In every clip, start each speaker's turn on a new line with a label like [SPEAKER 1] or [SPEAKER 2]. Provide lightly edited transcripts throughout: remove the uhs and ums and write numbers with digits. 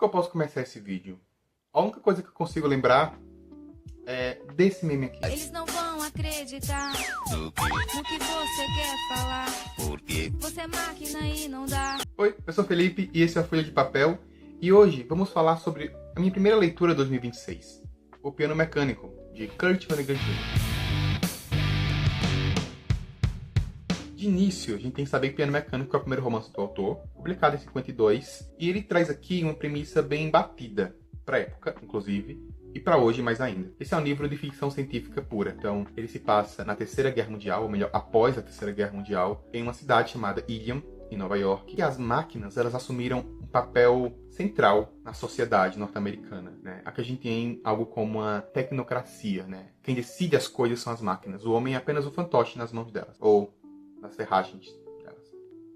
[SPEAKER 1] que eu posso começar esse vídeo? A única coisa que eu consigo lembrar é desse meme aqui.
[SPEAKER 2] Eles não vão acreditar no que você quer falar.
[SPEAKER 3] Porque
[SPEAKER 2] Você é máquina e não dá.
[SPEAKER 1] Oi, eu sou o Felipe e esse é a Folha de Papel. E hoje vamos falar sobre a minha primeira leitura de 2026. O Piano Mecânico, de Kurt Vonnegut Jr. De início, a gente tem que saber que Piano Mecânico é o primeiro romance do autor, publicado em 52, e ele traz aqui uma premissa bem batida, para a época, inclusive, e para hoje mais ainda. Esse é um livro de ficção científica pura, então ele se passa na Terceira Guerra Mundial, ou melhor, após a Terceira Guerra Mundial, em uma cidade chamada Ilium, em Nova York, e as máquinas elas assumiram um papel central na sociedade norte-americana, né? Aqui a gente tem algo como uma tecnocracia, né? Quem decide as coisas são as máquinas, o homem é apenas um fantoche nas mãos delas, ou nas ferragens delas.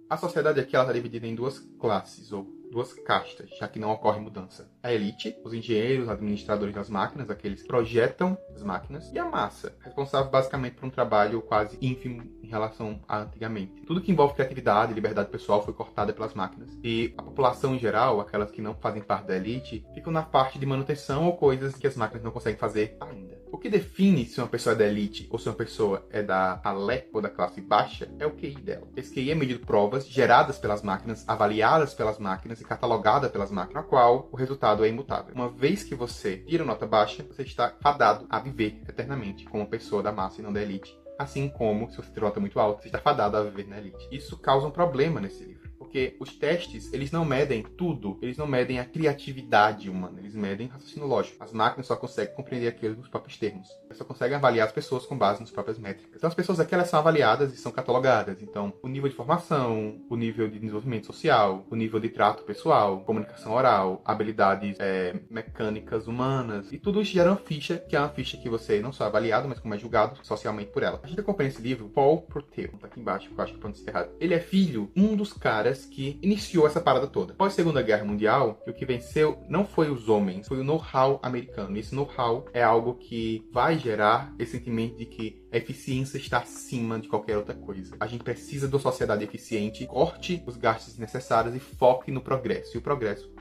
[SPEAKER 1] A sociedade aqui está dividida em duas classes, ou duas castas, já que não ocorre mudança. A elite, os engenheiros, administradores das máquinas, aqueles que projetam as máquinas, e a massa, responsável basicamente por um trabalho quase ínfimo em relação a antigamente. Tudo que envolve criatividade e liberdade pessoal foi cortada pelas máquinas, e a população em geral, aquelas que não fazem parte da elite, ficam na parte de manutenção ou coisas que as máquinas não conseguem fazer ainda. O que define se uma pessoa é da elite ou se uma pessoa é da ralé ou da classe baixa é o QI dela. Esse QI é medido por provas geradas pelas máquinas, avaliadas pelas máquinas e catalogada pelas máquinas, na qual o resultado é imutável. Uma vez que você tira nota baixa, você está fadado a viver eternamente como uma pessoa da massa e não da elite. Assim como, se você tira nota muito alta, você está fadado a viver na elite. Isso causa um problema nesse livro. Porque os testes, eles não medem tudo, eles não medem a criatividade humana, eles medem raciocínio lógico. As máquinas só conseguem compreender aquilo nos próprios termos. Elas só conseguem avaliar as pessoas com base nas próprias métricas. Então as pessoas aqui, elas são avaliadas e são catalogadas. Então, o nível de formação, o nível de desenvolvimento social, o nível de trato pessoal, comunicação oral, habilidades mecânicas humanas, e tudo isso gera uma ficha, que é uma ficha que você não só é avaliado, mas como é julgado socialmente por ela. A gente acompanha esse livro, Paul Proteus, tá aqui embaixo, eu acho que pode ser errado. Ele é filho, um dos caras que iniciou essa parada toda. Após a Segunda Guerra Mundial, o que venceu não foi os homens, foi o know-how americano. E esse know-how é algo que vai gerar esse sentimento de que a eficiência está acima de qualquer outra coisa. A gente precisa de uma sociedade eficiente, corte os gastos necessários e foque no progresso. E o progresso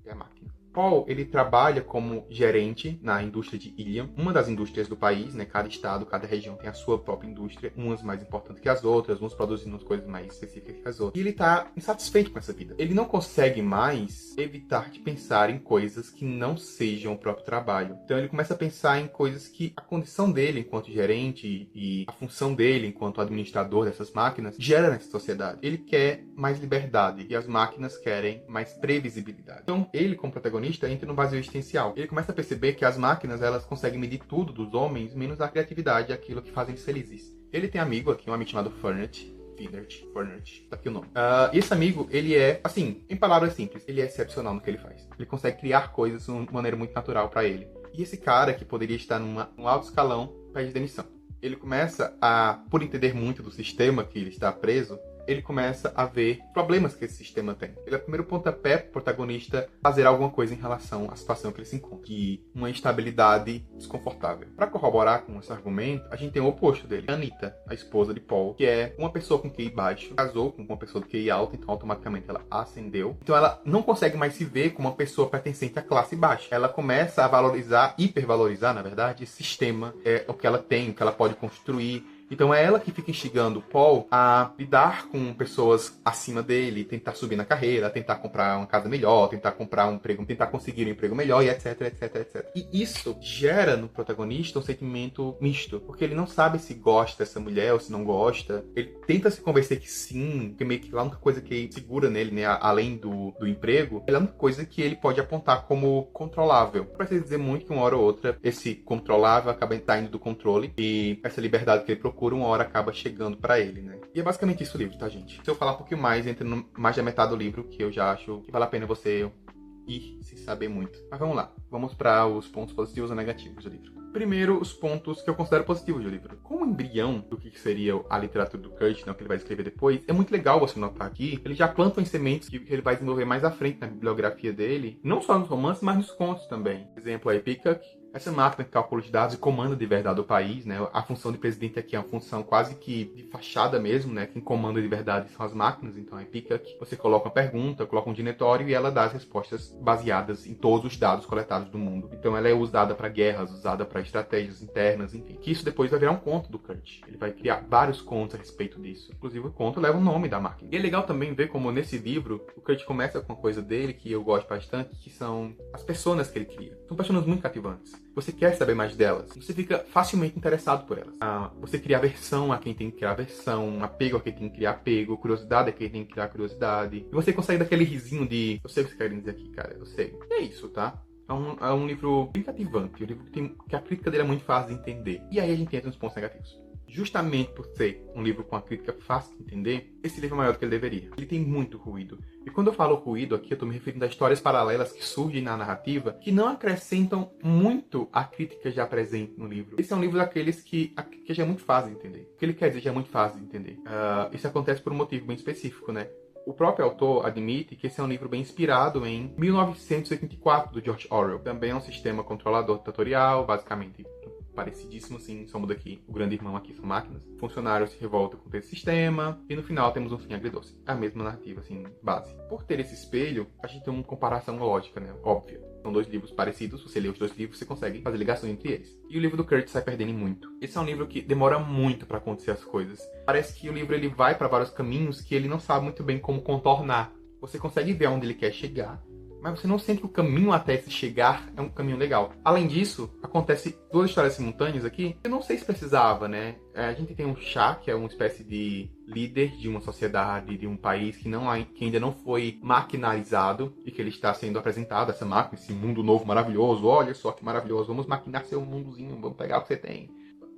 [SPEAKER 1] é a máquina. Paul, ele trabalha como gerente na indústria de Ilium, uma das indústrias do país, né? Cada estado, cada região tem a sua própria indústria, umas mais importantes que as outras, uns produzindo umas coisas mais específicas que as outras. E ele tá insatisfeito com essa vida. Ele não consegue mais evitar de pensar em coisas que não sejam o próprio trabalho. Então ele começa a pensar em coisas que a condição dele enquanto gerente e a função dele enquanto administrador dessas máquinas gera nessa sociedade. Ele quer mais liberdade e as máquinas querem mais previsibilidade. Então ele, como protagonista, entra no vazio existencial. Ele começa a perceber que as máquinas, elas conseguem medir tudo dos homens, menos a criatividade, aquilo que fazem eles felizes. Ele tem um amigo chamado Furnett, tá aqui o nome. E esse amigo, ele é, assim, em palavras simples, ele é excepcional no que ele faz. Ele consegue criar coisas de uma maneira muito natural para ele. E esse cara, que poderia estar num alto escalão, pede demissão. Ele começa a, por entender muito do sistema que ele está preso, ele começa a ver problemas que esse sistema tem. Ele é o primeiro pontapé pro protagonista fazer alguma coisa em relação à situação que ele se encontra. E uma instabilidade desconfortável. Para corroborar com esse argumento, a gente tem o oposto dele. A Anita, a esposa de Paul, que é uma pessoa com QI baixo, casou com uma pessoa de QI alto, então automaticamente ela ascendeu. Então ela não consegue mais se ver como uma pessoa pertencente à classe baixa. Ela começa a valorizar, hipervalorizar, na verdade, esse sistema, o que ela tem, o que ela pode construir. Então é ela que fica instigando o Paul a lidar com pessoas acima dele, tentar subir na carreira, tentar comprar uma casa melhor, tentar comprar um emprego, tentar conseguir um emprego melhor, e etc, etc, etc. E isso gera no protagonista um sentimento misto, porque ele não sabe se gosta dessa mulher ou se não gosta. Ele tenta se convencer que sim, porque meio que a única coisa que segura nele, né, além do emprego, é a única coisa que ele pode apontar como controlável. Não precisa dizer muito que uma hora ou outra esse controlável acaba saindo do controle, e essa liberdade que ele procura uma hora acaba chegando pra ele, né? E é basicamente isso o livro, tá, gente? Se eu falar um pouquinho mais, entra mais da metade do livro, que eu já acho que vale a pena você ir sem saber muito. Mas vamos lá. Vamos para os pontos positivos ou negativos do livro. Primeiro, os pontos que eu considero positivos do livro. Como embrião do que seria a literatura do Kurt, né, que ele vai escrever depois, é muito legal você notar aqui, ele já planta em sementes que ele vai desenvolver mais à frente na bibliografia dele, não só nos romances, mas nos contos também. Por exemplo, a Peacock, essa máquina que calcula os dados e comanda de verdade o país, né? A função de presidente aqui é uma função quase que de fachada mesmo, né? Quem comanda de verdade são as máquinas, então é Peacock. Você coloca uma pergunta, coloca um diretório e ela dá as respostas baseadas em todos os dados coletados do mundo. Então ela é usada para guerras, usada para estratégias internas, enfim. Que isso depois vai virar um conto do Kurt. Ele vai criar vários contos a respeito disso. Inclusive o conto leva o nome da máquina. E é legal também ver como nesse livro o Kurt começa com uma coisa dele que eu gosto bastante, que são as personas que ele cria. São personas muito cativantes. Você quer saber mais delas. Você fica facilmente interessado por elas. Você cria aversão a quem tem que criar aversão, apego a quem tem que criar apego, curiosidade a quem tem que criar curiosidade. E você consegue daquele risinho de... Eu sei o que você quer dizer aqui, cara. Eu sei. E é isso, tá? É um livro bem cativante. Um livro que a crítica dele é muito fácil de entender. E aí a gente entra nos pontos negativos. Justamente por ser um livro com a crítica fácil de entender, esse livro é maior do que ele deveria. Ele tem muito ruído. E quando eu falo ruído aqui, eu estou me referindo a histórias paralelas que surgem na narrativa que não acrescentam muito à crítica já presente no livro. Esse é um livro daqueles que a crítica já é muito fácil de entender. O que ele quer dizer já é muito fácil de entender. Isso acontece por um motivo bem específico, né? O próprio autor admite que esse é um livro bem inspirado em 1984, do George Orwell. Também é um sistema controlador ditatorial, basicamente parecidíssimo, assim, só muda aqui. O grande irmão aqui são máquinas. Funcionários se revoltam contra esse sistema. E no final temos um fim agridoce. É a mesma narrativa, assim, base. Por ter esse espelho, a gente tem uma comparação lógica, né? Óbvia. São dois livros parecidos. Se você lê os dois livros, você consegue fazer ligação entre eles. E o livro do Kurt sai perdendo muito. Esse é um livro que demora muito pra acontecer as coisas. Parece que o livro ele vai pra vários caminhos que ele não sabe muito bem como contornar. Você consegue ver onde ele quer chegar, mas você não sente que o caminho até esse chegar é um caminho legal. Além disso, acontece duas histórias simultâneas aqui. Eu não sei se precisava, né? A gente tem um Shah, que é uma espécie de líder de uma sociedade, de um país que ainda não foi maquinarizado e que ele está sendo apresentado, essa máquina, esse mundo novo maravilhoso. Olha só que maravilhoso, vamos maquinar seu mundozinho, vamos pegar o que você tem.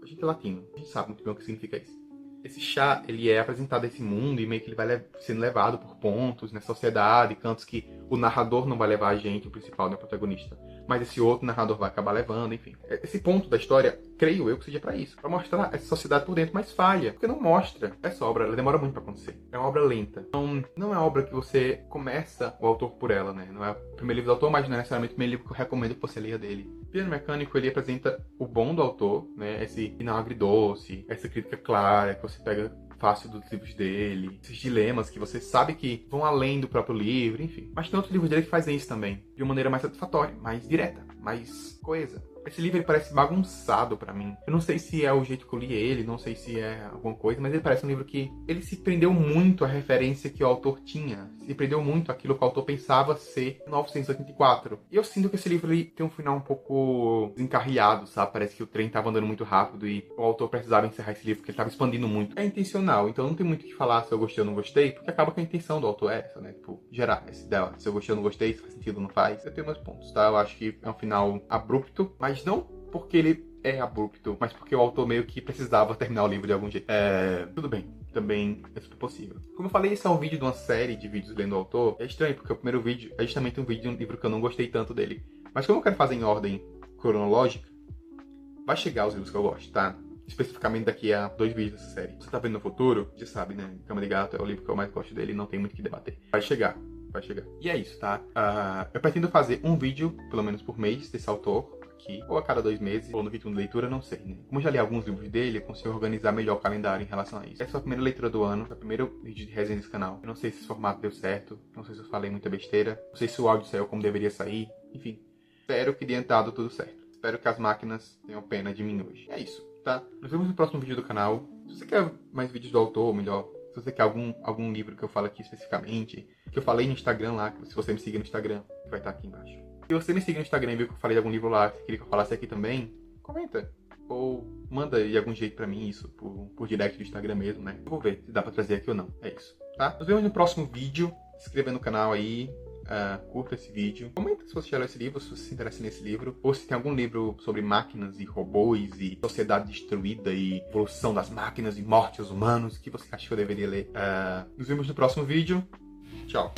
[SPEAKER 1] A gente é latino, a gente sabe muito bem o que significa isso. Esse Shah, ele é apresentado a esse mundo e meio que ele vai sendo levado por pontos na sociedade, cantos que o narrador não vai levar a gente, o principal, né, o protagonista. Mas esse outro narrador vai acabar levando, enfim. Esse ponto da história, creio eu, que seja pra isso. Pra mostrar essa sociedade por dentro, mas falha. Porque não mostra. Essa obra, ela demora muito pra acontecer. É uma obra lenta. Então, não é uma obra que você começa o autor por ela, né? Não é o primeiro livro do autor, mas não é necessariamente o primeiro livro que eu recomendo que você leia dele. Piano Mecânico, ele apresenta o bom do autor, né? Esse final agridoce, essa crítica clara, que você pega fácil dos livros dele, esses dilemas que você sabe que vão além do próprio livro, enfim. Mas tem outros livros dele que fazem isso também, de uma maneira mais satisfatória, mais direta, mais coesa. Esse livro ele parece bagunçado pra mim. Eu não sei se é o jeito que eu li ele, não sei se é alguma coisa, mas ele parece um livro que ele se prendeu muito à referência que o autor tinha. Se prendeu muito àquilo que o autor pensava ser 1984. E eu sinto que esse livro ele tem um final um pouco desencarrilhado, sabe? Parece que o trem tava andando muito rápido e o autor precisava encerrar esse livro porque ele tava expandindo muito. É intencional, então não tem muito o que falar se eu gostei ou não gostei, porque acaba que a intenção do autor é essa, né? Tipo, gerar essa ideia. Se eu gostei ou não gostei, se faz sentido ou não faz. Eu tenho meus pontos, tá? Eu acho que é um final abrupto, mas não porque ele é abrupto, mas porque o autor meio que precisava terminar o livro de algum jeito. Tudo bem, também é super possível. Como eu falei, esse é um vídeo de uma série de vídeos lendo o autor. É estranho, porque o primeiro vídeo é justamente um vídeo de um livro que eu não gostei tanto dele. Mas como eu quero fazer em ordem cronológica, vai chegar os livros que eu gosto, tá? Especificamente daqui a 2 vídeos dessa série. Você tá vendo no futuro, já sabe, né? Cama de Gato é o livro que eu mais gosto dele, não tem muito o que debater. Vai chegar. E é isso, tá? Eu pretendo fazer um vídeo, pelo menos por mês, desse autor aqui, ou a cada 2 meses, ou no ritmo de leitura, não sei, né? Como eu já li alguns livros dele, eu consigo organizar melhor o calendário em relação a isso. Essa é a primeira leitura do ano, é o primeiro vídeo de resenha desse canal. Eu não sei se esse formato deu certo, não sei se eu falei muita besteira, não sei se o áudio saiu como deveria sair, enfim. Espero que tenha dado tudo certo. Espero que as máquinas tenham pena de mim hoje. É isso, tá? Nos vemos no próximo vídeo do canal. Se você quer mais vídeos do autor, ou melhor, se você quer algum livro que eu falo aqui especificamente, que eu falei no Instagram lá, se você me seguir no Instagram, vai estar aqui embaixo. Se você me seguir no Instagram e viu que eu falei de algum livro lá, se queria que eu falasse aqui também, comenta. Ou manda de algum jeito pra mim isso, por direct do Instagram mesmo, né? Eu vou ver se dá pra trazer aqui ou não. É isso, tá? Nos vemos no próximo vídeo. Se inscreva no canal aí. Curta esse vídeo. Comenta se você já leu esse livro, se você se interessa nesse livro. Ou se tem algum livro sobre máquinas e robôs e sociedade destruída e evolução das máquinas e morte aos humanos que você acha que eu deveria ler. Nos vemos no próximo vídeo. Tchau.